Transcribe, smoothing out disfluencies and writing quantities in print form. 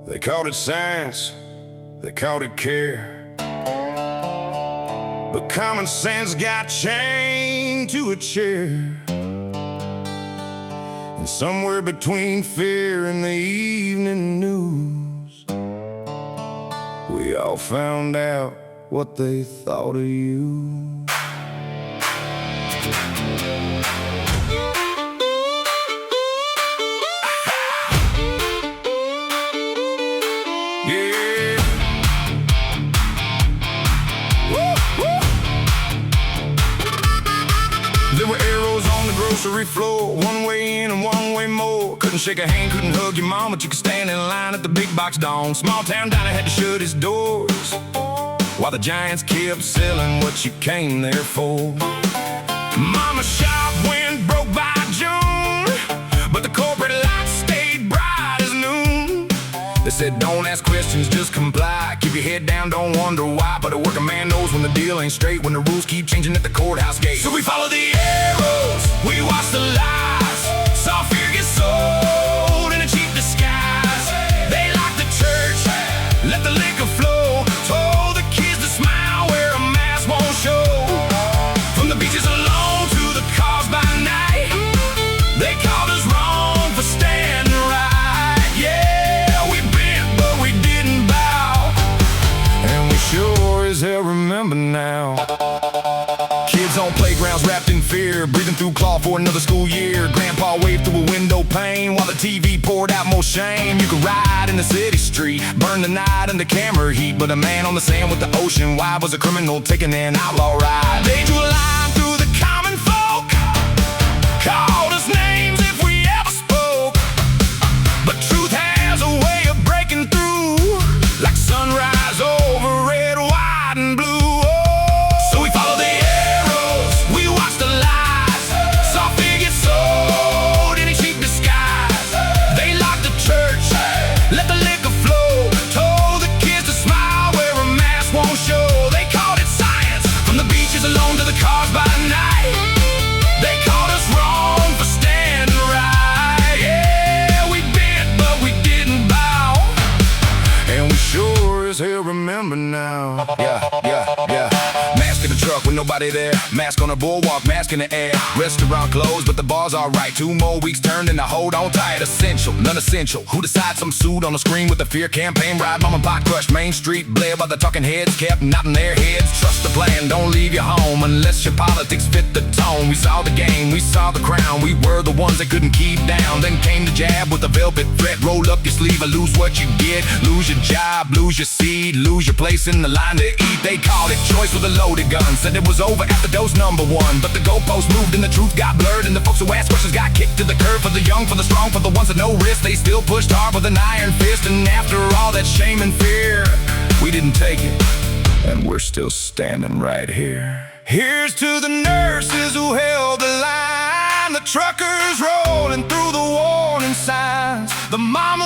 They called it science, they called it care, but common sense got chained to a chair. And somewhere between fear and the evening news, we all found out what they thought of you. Yeah. Woo, woo. There were arrows on the grocery floor, one way in and one way more. Couldn't shake a hand, couldn't hug your mom, but you could stand in line at the big box dong. Small town diner had to shut its doors while the giants kept selling what you came there for. Mama's shop went broke by June, but the corporate lights stayed bright as noon. They said don't ask questions, just comply. Keep your head down, don't wonder why. But a working man knows when the deal ain't straight, when the rules keep changing at the courthouse gate. So we follow the arrows, we watch the lies, saw fear get sold in a cheap disguise. They locked the church, let the liquor flow, told the kids to smile, wear a mask, won't show. From the beaches alone to the cars by night, they called us wrong for standing right. Yeah, we bent but we didn't bow, and we sure as hell remember now. Kids on playgrounds wrapped in fear, breathing through cloth for another school year. Grandpa waved through a window pane while the TV poured out more shame. You could ride in the city street, burn the night in the camera heat, but a man on the sand with the ocean wide was a criminal taking an outlaw ride. They drew a line through the common folk, called us names if we ever spoke, but truth has a way of breaking through, like sunrise over red, white, and blue. So we follow the arrows, we watch the lies, saw fear get sold in a cheap disguise. They locked the church, let the liquor flow, told the kids to smile, wear a mask, won't show. They called it science, from the beaches alone to the cars by night. They called us wrong for standing right. Yeah, we bent but we didn't bow, and we sure as hell remember now. Yeah. Mask in the truck with nobody there, mask on the boardwalk, mask in the air. Restaurant closed but the bar's alright, 2 more weeks turned into hold on tight. Essential, non-essential, who decides some suit on the screen with the fear campaign ride? Mom and pop crushed Main Street, blared by the talking heads, kept nodding their heads. Trust the plan, don't leave your home unless your politics fit the tone. We saw the game, we saw the crown, we were the ones that couldn't keep down. Then came the jab with the velvet threat, roll up your sleeve or lose what you get. Lose your job, lose your seed, lose your place in the line to eat. They called it choice with a loaded gun, said it was over after dose number 1. But the goalposts moved and the truth got blurred, and the folks who asked questions got kicked to the curb. For the young, for the strong, for the ones that know risk, they still pushed hard with an iron fist. And after all that shame and fear, we didn't take it, and we're still standing right here. Here's to the nurses who held the line, the truckers rolling through the warning signs, the mamas